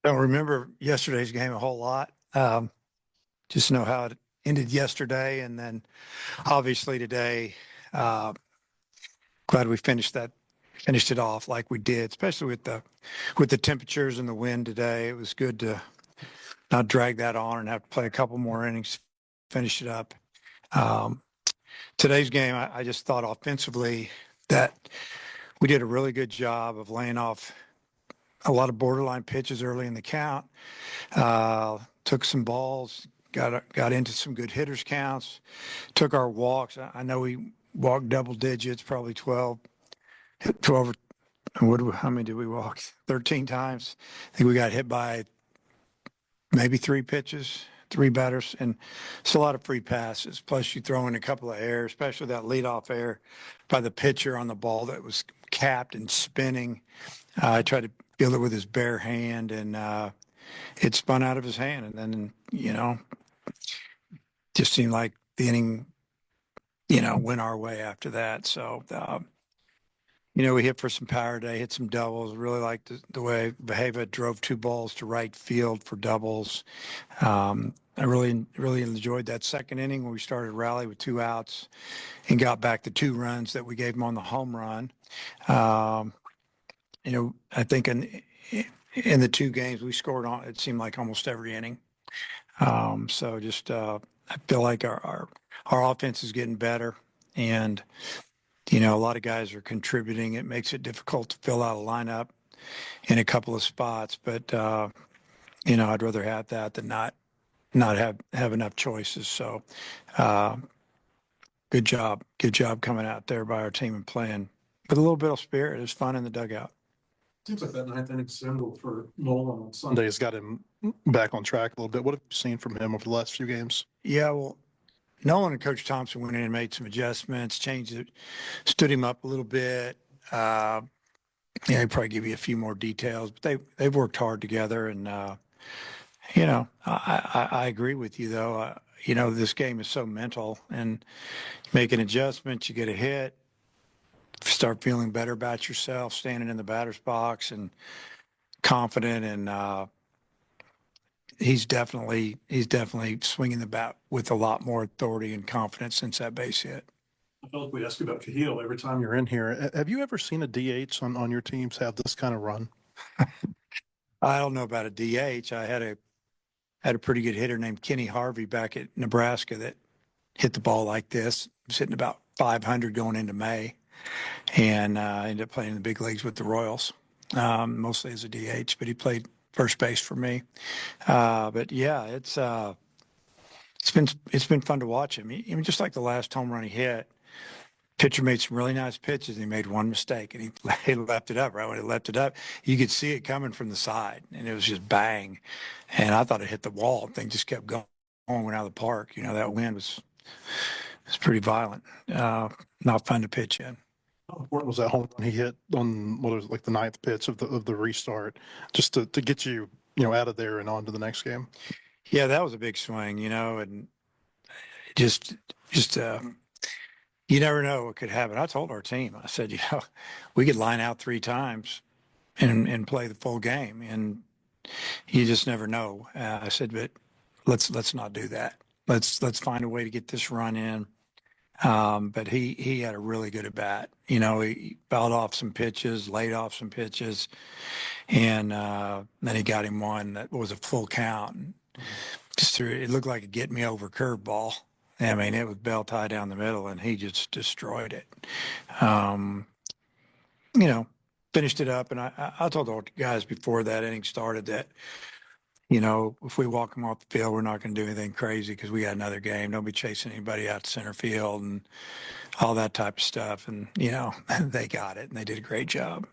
Don't remember yesterday's game a whole lot. Just know how it ended yesterday, and then obviously today. Uh, Glad we finished it off like we did, especially with the temperatures and the wind today. It was good to not drag that on and have to play a couple more innings, finish it up. Um, Today's game, I just thought offensively that we did a really good job of laying off a lot of borderline pitches early in the count. Took some balls, got into some good hitters counts, took our walks. I know we walked double digits, probably 12 how many did we walk? 13 times. I think we got hit by maybe three pitches, three batters, and it's a lot of free passes. Plus, you throw in a couple of errors, especially that leadoff error by the pitcher on the ball that was capped and spinning. I tried to field it with his bare hand, and it spun out of his hand. And then, just seemed like the inning, went our way after that. So, we hit for some power today, hit some doubles. Really liked the way Behava drove two balls to right field for doubles. I really enjoyed that second inning when we started rally with two outs and got back the two runs that we gave them on the home run. Um, I think in the two games we scored on, it seemed like almost every inning. So just I feel like our offense is getting better, and a lot of guys are contributing. It makes it difficult to fill out a lineup in a couple of spots, but I'd rather have that than not have enough choices. So, uh, good job coming out there by our team and playing with a little bit of spirit. It was fun in the dugout. Seems like that ninth inning single for Nolan on Sunday has got him back on track a little bit. What have you seen from him over the last few games? Yeah, well, Nolan and Coach Thompson went in and made some adjustments, changed it, stood him up a little bit. He'd probably give you a few more details, but they've worked hard together, and I agree with you though. This game is so mental, and make an adjustment, you get a hit, start feeling better about yourself, standing in the batter's box and confident, and he's definitely swinging the bat with a lot more authority and confidence since that base hit. I feel like we ask about Cahill every time you're in here. Have you ever seen a DH on your teams have this kind of run? I don't know about a DH. I had a pretty good hitter named Kenny Harvey back at Nebraska that hit the ball like this. He was hitting about 500 going into May, and ended up playing in the big leagues with the Royals, mostly as a DH, but he played first base for me. But yeah, it's been fun to watch him. Just like the last home run he hit, pitcher made some really nice pitches. And he made one mistake, and he left it up. Right when he left it up, you could see it coming from the side, and it was just bang. And I thought it hit the wall. The thing just kept going, went out of the park. That wind was pretty violent. Not fun to pitch in. How important was that home run he hit on what was like the ninth pitch of the restart, just to get you out of there and on to the next game? Yeah, that was a big swing, and just you never know what could happen. I told our team, I said, we could line out three times and play the full game, and you just never know. I said, but let's not do that. Let's find a way to get this run in. But he had a really good at bat. He fouled off some pitches, laid off some pitches, and then he got him one that was a full count. It looked like a get me over curveball. I mean, it was bell tie down the middle, and he just destroyed it. Um, Finished it up, and I told the guys before that inning started that if we walk them off the field, we're not going to do anything crazy because we got another game. Don't be chasing anybody out to center field and all that type of stuff. And they got it, and they did a great job.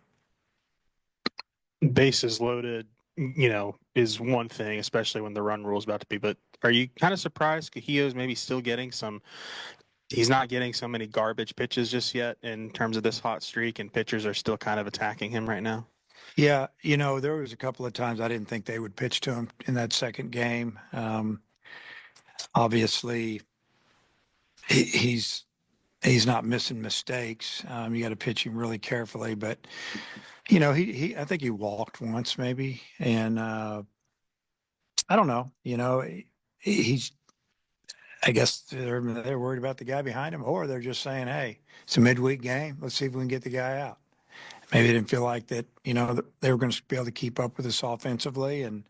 Bases loaded, is one thing, especially when the run rule is about to be. But are you kind of surprised Cahillo's maybe still getting he's not getting so many garbage pitches just yet in terms of this hot streak, and pitchers are still kind of attacking him right now? Yeah, there was a couple of times I didn't think they would pitch to him in that second game. Obviously, he's not missing mistakes. You got to pitch him really carefully, but I think he walked once maybe. And I don't know, he's, I guess they're worried about the guy behind him, or they're just saying, hey, it's a midweek game. Let's see if we can get the guy out. Maybe they didn't feel like that, they were going to be able to keep up with us offensively. And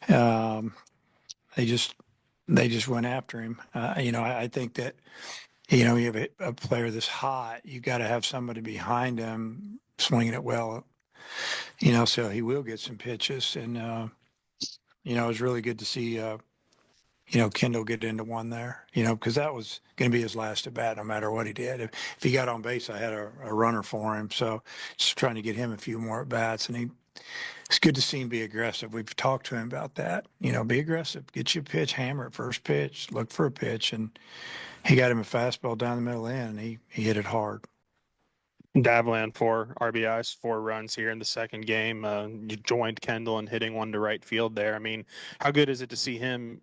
um, they just, they just went after him. I think that, you have a player this hot, you got to have somebody behind him swinging it well, so he will get some pitches. And, it was really good to see, Kendall get into one there, because that was going to be his last at bat, no matter what he did. If he got on base, I had a runner for him. So just trying to get him a few more at bats. And it's good to see him be aggressive. We've talked to him about that. Be aggressive, get you a pitch, hammer at first pitch, look for a pitch. And he got him a fastball down the middle end, and he hit it hard. Davlan, 4 RBIs, 4 runs here in the second game. You joined Kendall in hitting one to right field there. I mean, how good is it to see him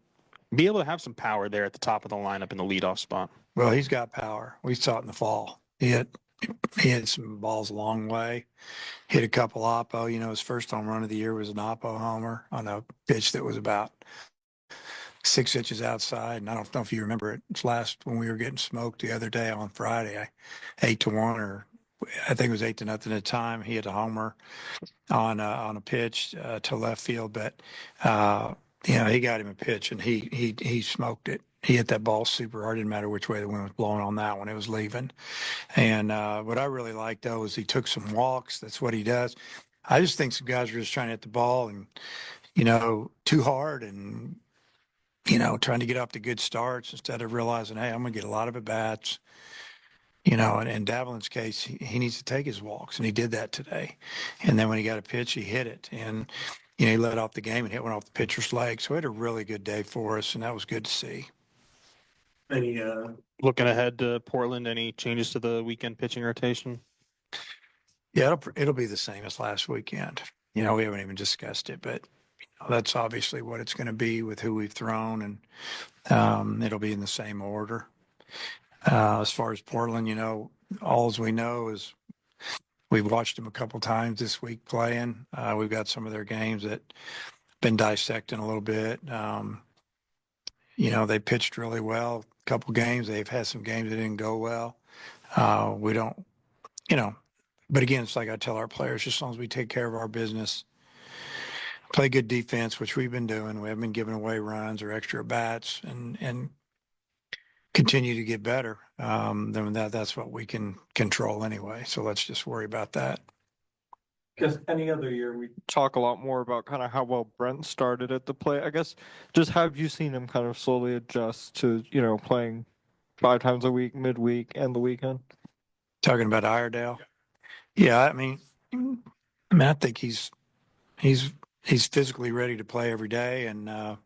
be able to have some power there at the top of the lineup in the leadoff spot? Well, he's got power. We saw it in the fall. He hit some balls a long way. Hit a couple oppo. His first home run of the year was an oppo homer on a pitch that was about 6 inches outside. And I don't know if you remember it. It's when we were getting smoked the other day on Friday, 8-1, or I think it was 8-0 at the time. He hit a homer on a pitch to left field, but he got him a pitch and he smoked it. He hit that ball super hard. Didn't matter which way the wind was blowing on that one. It was leaving. And what I really liked, though, is he took some walks. That's what he does. I just think some guys are just trying to hit the ball and, too hard and, trying to get up to good starts instead of realizing, hey, I'm going to get a lot of at-bats. And in Davlin's case, he needs to take his walks, and he did that today. And then when he got a pitch, he hit it. And, he let off the game and hit one off the pitcher's leg. So he had a really good day for us, and that was good to see. Any looking ahead to Portland, any changes to the weekend pitching rotation? Yeah, it'll be the same as last weekend. We haven't even discussed it, but that's obviously what it's going to be with who we've thrown, and it'll be in the same order. As far as Portland, all we know is we've watched them a couple times this week playing. We've got some of their games that been dissecting a little bit. They pitched really well a couple games. They've had some games that didn't go well. We don't, but again, it's like I tell our players, just as long as we take care of our business, play good defense, which we've been doing. We haven't been giving away runs or extra bats, and continue to get better. Then that's what we can control anyway. So let's just worry about that. Because any other year we talk a lot more about kind of how well Brent started at the plate. I guess just have you seen him kind of slowly adjust to, playing 5 times a week, midweek, and the weekend? Talking about Iredale. Yeah, I mean, I think he's physically ready to play every day. And,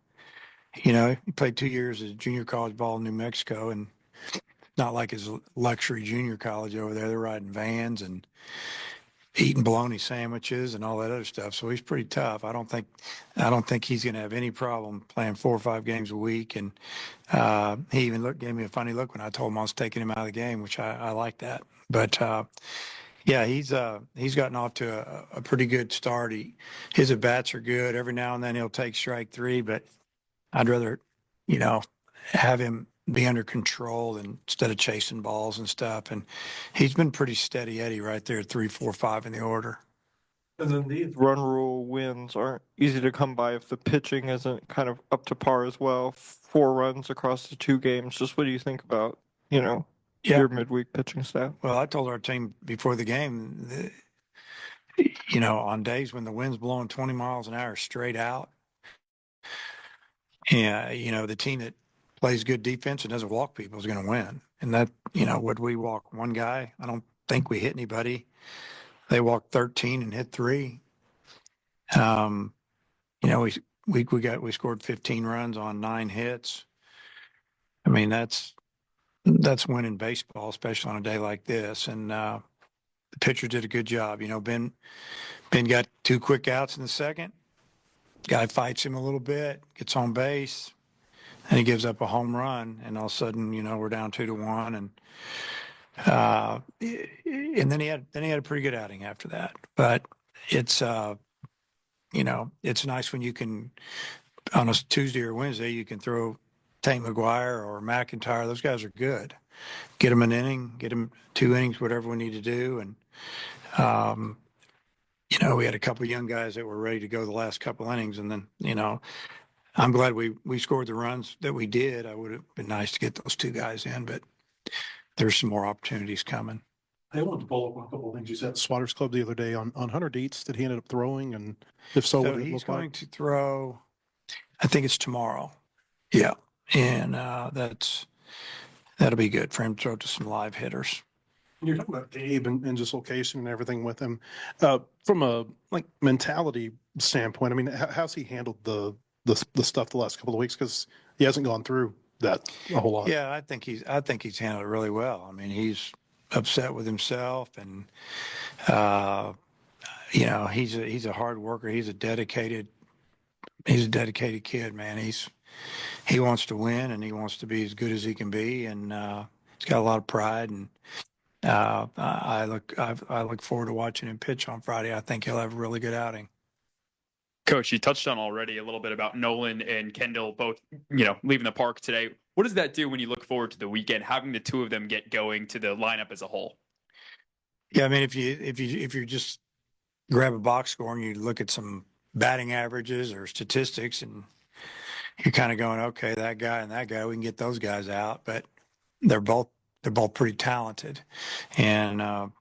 he played 2 years of junior college ball in New Mexico, and not like his luxury junior college over there. They're riding vans and eating bologna sandwiches and all that other stuff. So he's pretty tough. I don't think he's going to have any problem playing 4 or 5 games a week. And he even gave me a funny look when I told him I was taking him out of the game, which I like that. But yeah, he's gotten off to a pretty good start. His at bats are good. Every now and then he'll take strike 3, but I'd rather, have him be under control instead of chasing balls and stuff. And he's been pretty steady Eddie right there at 3, 4, 5 in the order. And then these run rule wins aren't easy to come by if the pitching isn't kind of up to par as well. 4 runs across the 2 games. Just what do you think about, your midweek pitching staff? Well, I told our team before the game, on days when the wind's blowing 20 miles an hour straight out, and, the team that plays good defense and doesn't walk people is going to win. And that, would we walk one guy? I don't think we hit anybody. They walked 13 and hit 3. We scored 15 runs on 9 hits. I mean, that's winning baseball, especially on a day like this. And the pitcher did a good job. Ben got 2 quick outs in the second. Guy fights him a little bit, gets on base, and he gives up a home run. And all of a sudden, we're down 2-1. And And then he had a pretty good outing after that. But it's it's nice when you can on a Tuesday or Wednesday you can throw Tank McGuire or McIntyre. Those guys are good. Get them an inning, get them 2 innings, whatever we need to do. And we had a couple of young guys that were ready to go the last couple innings, and then I'm glad we scored the runs that we did. I would have been nice to get those 2 guys in, but there's some more opportunities coming. I wanted to follow up on a couple of things you said at the Swatters Club the other day on Hunter Dietz that he ended up throwing, and if so, So what did it he's look like? going to throw, I think it's tomorrow. Yeah. And that'll be good for him to throw to some live hitters. You're talking about Gabe and just location and everything with him. From a mentality standpoint, I mean, how's he handled the stuff the last couple of weeks? Because he hasn't gone through that a whole lot. Yeah, I think he's handled it really well. I mean, he's upset with himself, and he's a hard worker. He's a dedicated kid, man. He wants to win, and he wants to be as good as he can be, and he's got a lot of pride. And I look forward to watching him pitch on Friday. I think he'll have a really good outing. Coach, you touched on already a little bit about Nolan and Kendall both, leaving the park today. What does that do when you look forward to the weekend, having the 2 of them get going to the lineup as a whole? Yeah, I mean, if you just grab a box score and you look at some batting averages or statistics, and you're kind of going, okay, that guy and that guy, we can get those guys out, but they're both pretty talented. And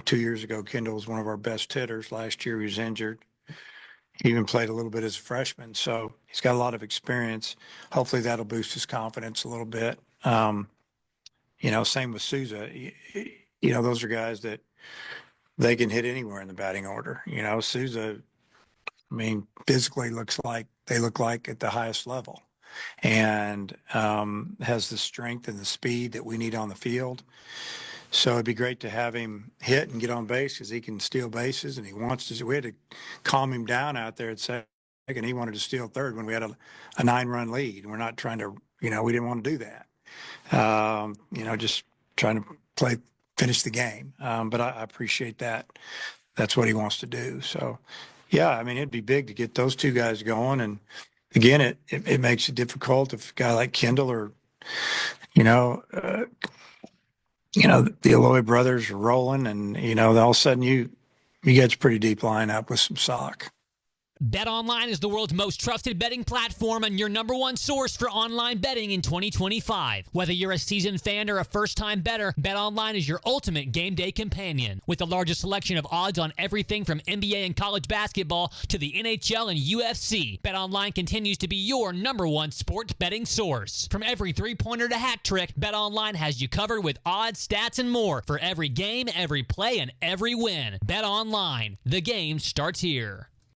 2 years ago, Kendall was one of our best hitters. Last year, he was injured. He even played a little bit as a freshman, so he's got a lot of experience. Hopefully that'll boost his confidence a little bit. Same with Souza. Those are guys that they can hit anywhere in the batting order. Souza, I mean, physically look like at the highest level, and has the strength and the speed that we need on the field. So it'd be great to have him hit and get on base because he can steal bases, and he wants to. We had to calm him down out there at second. He wanted to steal third when we had a 9-run lead. We're not trying to, we didn't want to do that. Just trying to finish the game. But I appreciate that. That's what he wants to do. So, yeah, I mean, it'd be big to get those 2 guys going. And again, it makes it difficult if a guy like Kendall or, the Eloy brothers are rolling, and all of a sudden you get a pretty deep lineup with some sock. BetOnline is the world's most trusted betting platform and your number 1 source for online betting in 2025. Whether you're a seasoned fan or a first-time bettor, BetOnline is your ultimate game day companion. With the largest selection of odds on everything from NBA and college basketball to the NHL and UFC, BetOnline continues to be your number 1 sports betting source. From every three-pointer to hat trick, BetOnline has you covered with odds, stats, and more for every game, every play, and every win. BetOnline, the game starts here.